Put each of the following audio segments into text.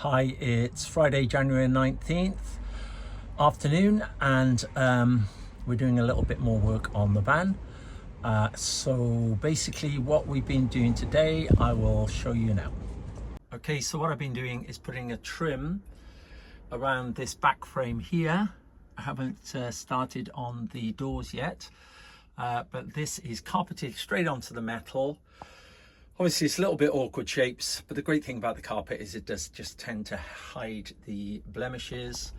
Hi, it's Friday, January 19th afternoon, and we're doing a little bit more work on the van. So basically what we've been doing today, I will show you now. Okay, so what I've been doing is putting a trim around this back frame here. I haven't started on the doors yet, but this is carpeted straight onto the metal. Obviously it's a little bit awkward shapes, but the great thing about the carpet is it does just tend to hide the blemishes,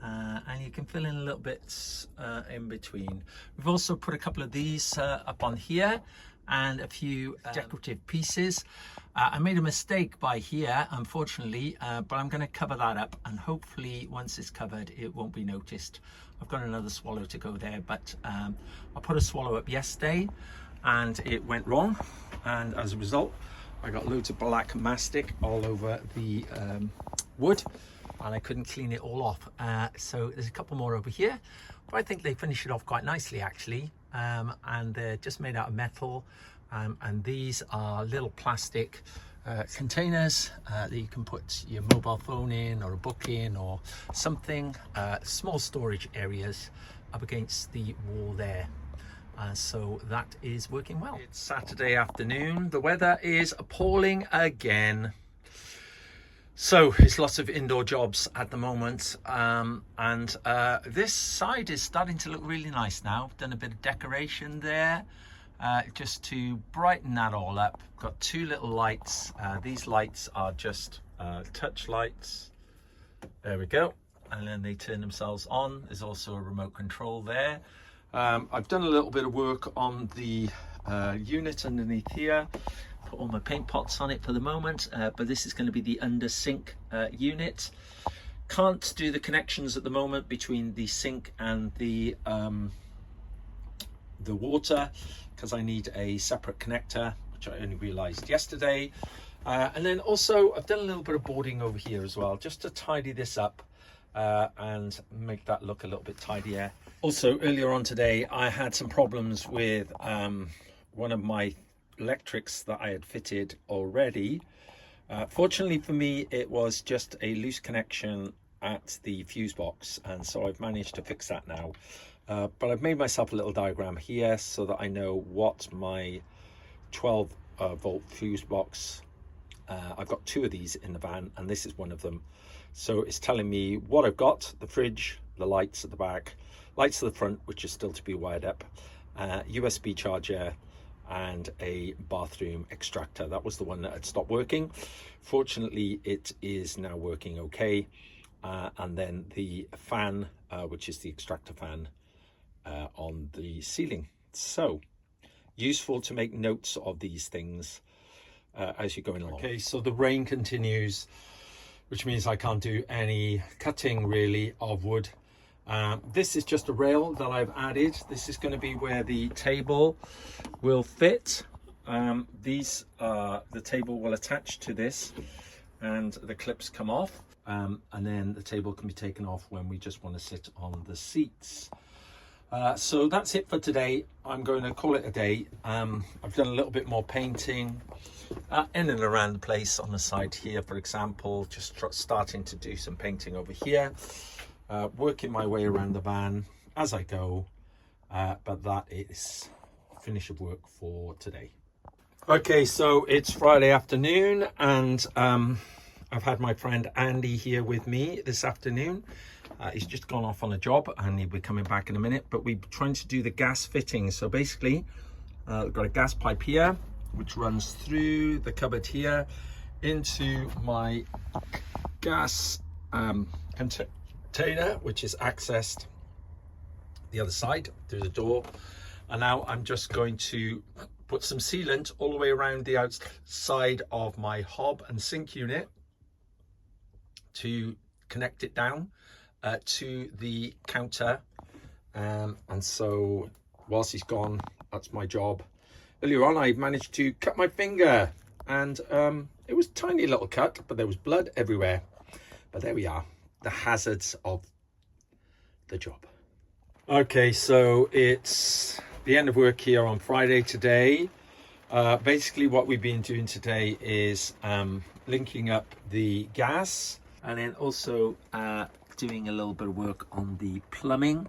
and you can fill in a little bits in between. We've also put a couple of these up on here and a few decorative pieces. I made a mistake by here, unfortunately, but I'm going to cover that up, and hopefully once it's covered it won't be noticed. I've got another swallow to go there, but I put a swallow up yesterday and it went wrong, and as a result I got loads of black mastic all over the wood, and I couldn't clean it all off. So there's a couple more over here, but I think they finish it off quite nicely actually, and they're just made out of metal, and these are little plastic containers that you can put your mobile phone in, or a book in, or something, small storage areas up against the wall there. So that is working well. It's Saturday afternoon. The weather is appalling again. So it's lots of indoor jobs at the moment, and this side is starting to look really nice now. I've done a bit of decoration there just to brighten that all up. Got two little lights. These lights are just touch lights. There we go, and then they turn themselves on. There's also a remote control there. I've done a little bit of work on the unit underneath here. Put all my paint pots on it for the moment, but this is going to be the under sink unit. Can't do the connections at the moment between the sink and the water, because I need a separate connector, which I only realized yesterday. And then also I've done a little bit of boarding over here as well, just to tidy this up and make that look a little bit tidier. Also, earlier on today, I had some problems with one of my electrics that I had fitted already. Fortunately for me, it was just a loose connection at the fuse box, and so I've managed to fix that now. But I've made myself a little diagram here so that I know what my 12 volt fuse box, I've got two of these in the van, and this is one of them. So it's telling me what I've got: the fridge, the lights at the back, lights at the front, which is still to be wired up, USB charger, and a bathroom extractor. That was the one that had stopped working. Fortunately, it is now working okay. And then the fan, which is the extractor fan on the ceiling. So useful to make notes of these things as you're going along. Okay, so the rain continues, which means I can't do any cutting really of wood. This is just a rail that I've added. This is going to be where the table will fit. The table will attach to this, and the clips come off, and then the table can be taken off when we just want to sit on the seats. So that's it for today. I'm going to call it a day. I've done a little bit more painting in and around the place on the side here, for example, just starting to do some painting over here. Working my way around the van as I go, but that is finish of work for today. Okay, so it's Friday afternoon, and I've had my friend Andy here with me this afternoon. He's just gone off on a job, and he'll be coming back in a minute, but we're trying to do the gas fitting. So basically we've got a gas pipe here which runs through the cupboard here into my gas container, which is accessed the other side through the door. And now I'm just going to put some sealant all the way around the outside of my hob and sink unit to connect it down to the counter. And so whilst he's gone, that's my job. Earlier on I managed to cut my finger, and it was a tiny little cut, but there was blood everywhere. But there we are, the hazards of the job. Okay, so it's the end of work here on Friday today. Basically what we've been doing today is linking up the gas, and then also doing a little bit of work on the plumbing.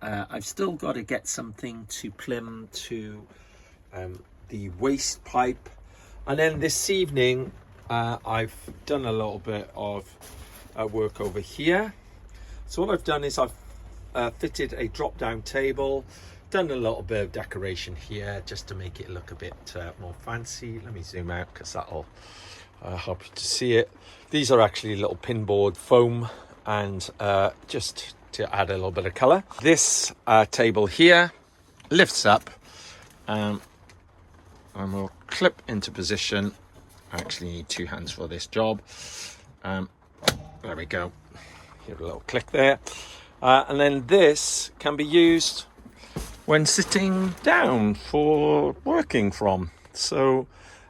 I've still got to get something to plumb to the waste pipe, and then this evening I've done a little bit of work over here. So what I've done is I've fitted a drop down table, done a little bit of decoration here just to make it look a bit more fancy. Let me zoom out because that'll help you to see it. These are actually little pinboard foam, and just to add a little bit of color. This table here lifts up and will clip into position. I actually need two hands for this job. There we go. Give a little click there. And then this can be used when sitting down for working from. So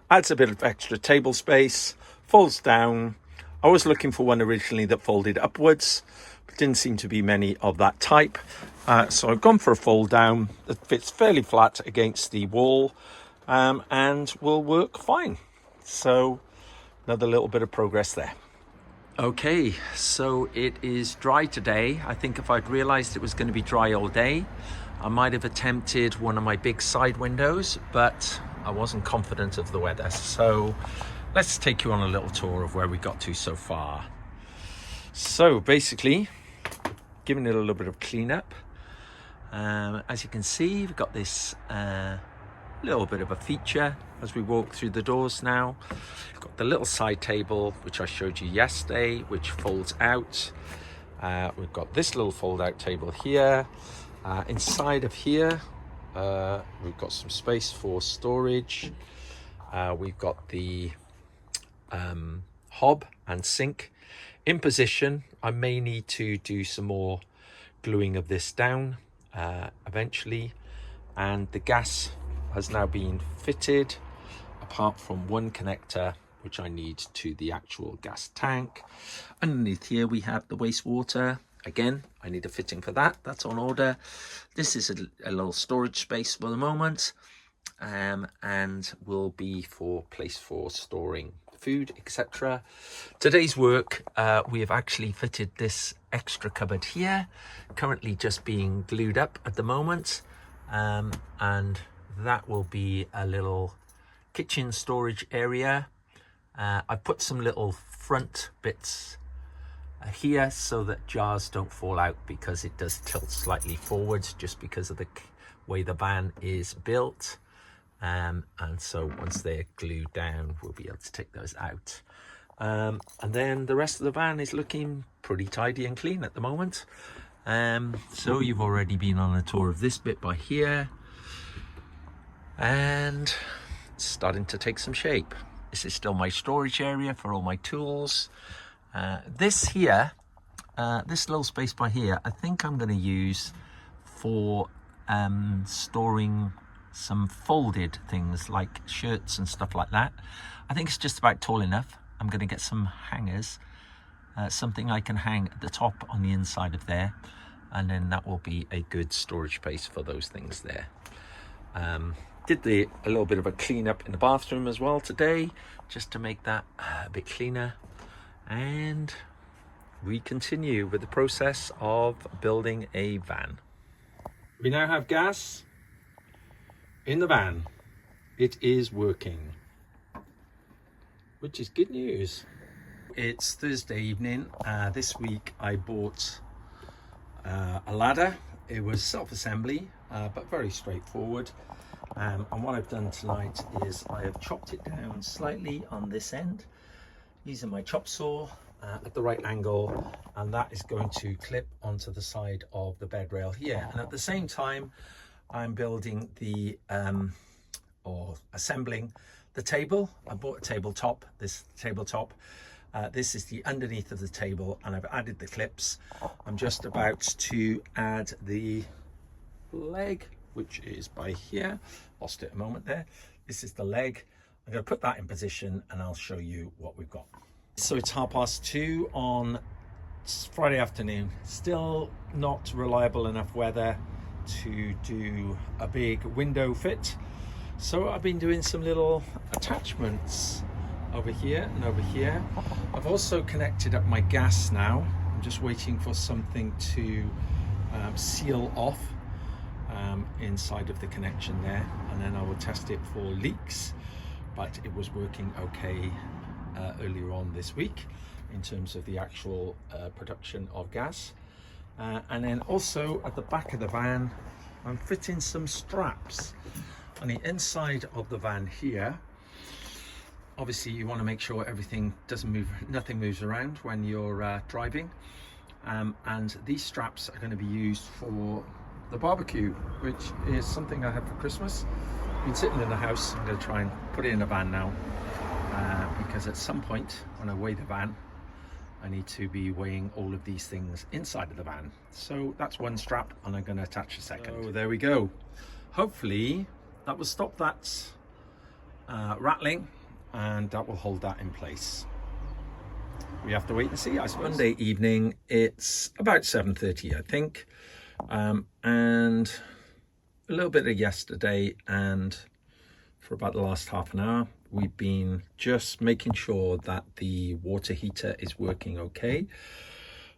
adds a bit of extra table space, folds down. I was looking for one originally that folded upwards, but didn't seem to be many of that type. So I've gone for a fold down that fits fairly flat against the wall and will work fine. So another little bit of progress there. Okay, so it is dry today. I think if I'd realized it was going to be dry all day, I might have attempted one of my big side windows, but I wasn't confident of the weather. So let's take you on a little tour of where we got to so far. So basically, giving it a little bit of cleanup. As you can see, we've got this little bit of a feature as we walk through the doors now. We've got the little side table, which I showed you yesterday, which folds out. We've got this little fold out table here. Inside of here, we've got some space for storage. We've got the hob and sink in position. I may need to do some more gluing of this down eventually. And the gas has now been fitted, apart from one connector which I need to the actual gas tank. Underneath here we have the wastewater. Again, I need a fitting for that. That's on order. This is a little storage space for the moment, and will be for place for storing food, etc. Today's work, we have actually fitted this extra cupboard here, currently just being glued up at the moment, and that will be a little kitchen storage area. I put some little front bits here so that jars don't fall out, because it does tilt slightly forwards just because of the way the van is built. And so once they're glued down, we'll be able to take those out. And then the rest of the van is looking pretty tidy and clean at the moment. So you've already been on a tour of this bit by here, and it's starting to take some shape. This is still my storage area for all my tools. This here, this little space by here, I think I'm going to use for storing some folded things like shirts and stuff like that. I think it's just about tall enough. I'm going to get some hangers, something I can hang at the top on the inside of there, and then that will be a good storage space for those things there. Did a little bit of a clean up in the bathroom as well today, just to make that a bit cleaner. And we continue with the process of building a van. We now have gas in the van. It is working, which is good news. It's Thursday evening. This week I bought a ladder. It was self-assembly, but very straightforward. And what I've done tonight is I have chopped it down slightly on this end using my chop saw at the right angle, and that is going to clip onto the side of the bed rail here. And at the same time, I'm building the or assembling the table. I bought a tabletop. This tabletop, this is the underneath of the table, and I've added the clips. I'm just about to add the leg, which is by here. Lost it a moment there. This is the leg. I'm going to put that in position and I'll show you what we've got. So it's 2:30 on Friday afternoon. Still not reliable enough weather to do a big window fit. So I've been doing some little attachments over here and over here. I've also connected up my gas now. I'm just waiting for something to seal off inside of the connection there, and then I will test it for leaks. But it was working okay earlier on this week in terms of the actual production of gas. And then also at the back of the van, I'm fitting some straps on the inside of the van here. Obviously you want to make sure everything doesn't move, nothing moves around when you're driving. And these straps are going to be used for the barbecue, which is something I had for Christmas. Been sitting in the house. I'm going to try and put it in the van now, because at some point when I weigh the van, I need to be weighing all of these things inside of the van. So that's one strap, and I'm going to attach a second. So there we go. Hopefully that will stop that rattling, and that will hold that in place. We have to wait and see, I suppose. Monday evening, it's about 7:30, I think, and a little bit of yesterday, and for about the last half an hour we've been just making sure that the water heater is working okay.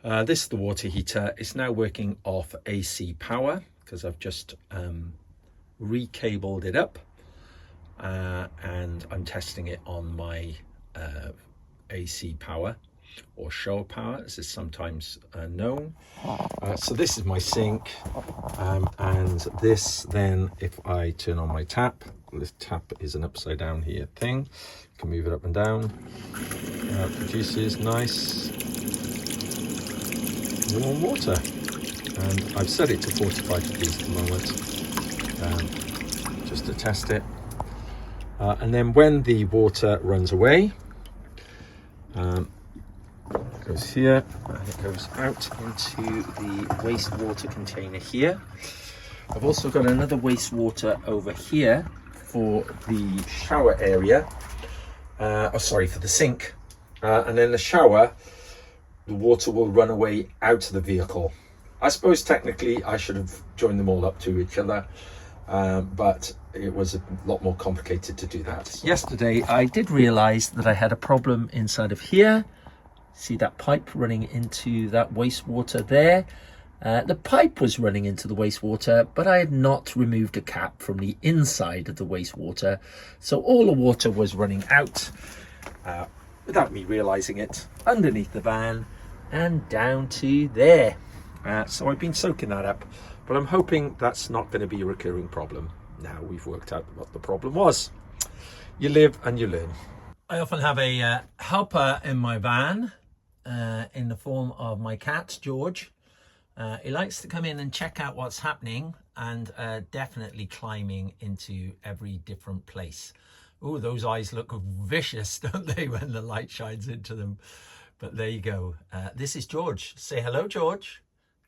This is the water heater. It's now working off AC power because I've just recabled it up, and I'm testing it on my AC power, or shower power as it's sometimes known. So this is my sink, and this then, if I turn on my tap, this tap is an upside down here thing, you can move it up and down, produces nice warm water, and I've set it to 45 degrees at the moment, just to test it. And then when the water runs away, it goes here and it goes out into the wastewater container here. I've also got another wastewater over here for the shower area, for the sink, and then the shower, the water will run away out of the vehicle. I suppose technically I should have joined them all up to each other, but it was a lot more complicated to do that. Yesterday I did realize that I had a problem inside of here. See that pipe running into that wastewater there? The pipe was running into the wastewater, but I had not removed a cap from the inside of the wastewater, so all the water was running out without me realizing it, underneath the van and down to there. So I've been soaking that up, but I'm hoping that's not going to be a recurring problem. Now we've worked out what the problem was. You live and you learn. I often have a helper in my van, in the form of my cat, George. He likes to come in and check out what's happening, and definitely climbing into every different place. Oh, those eyes look vicious, don't they, when the light shines into them? But there you go. This is George. Say hello, George.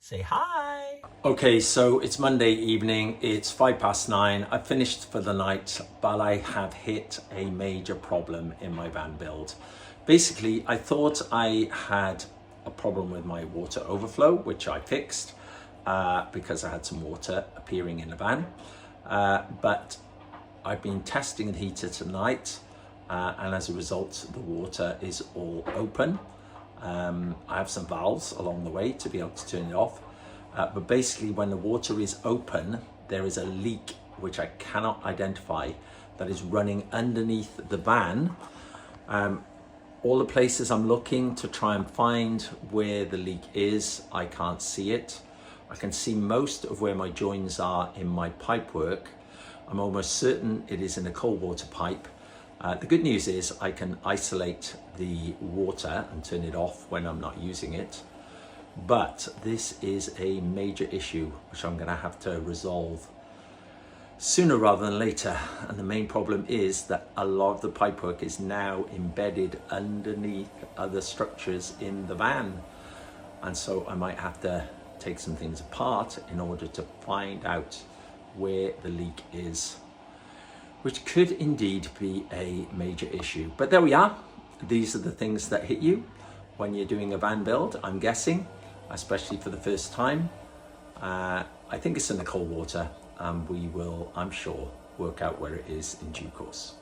Say hi. Okay, so it's Monday evening. It's 9:05. I've finished for the night, but I have hit a major problem in my van build. Basically, I thought I had a problem with my water overflow, which I fixed because I had some water appearing in the van. But I've been testing the heater tonight, and as a result, the water is all open. I have some valves along the way to be able to turn it off. But basically, when the water is open, there is a leak which I cannot identify that is running underneath the van. All the places I'm looking to try and find where the leak is, I can't see it. I can see most of where my joins are in my pipe work. I'm almost certain it is in a cold water pipe. The good news is I can isolate the water and turn it off when I'm not using it. But this is a major issue which I'm going to have to resolve sooner rather than later. And the main problem is that a lot of the pipework is now embedded underneath other structures in the van. And so I might have to take some things apart in order to find out where the leak is, which could indeed be a major issue. But there we are. These are the things that hit you when you're doing a van build, I'm guessing, especially for the first time. I think it's in the cold water, and I'm sure work out where it is in due course.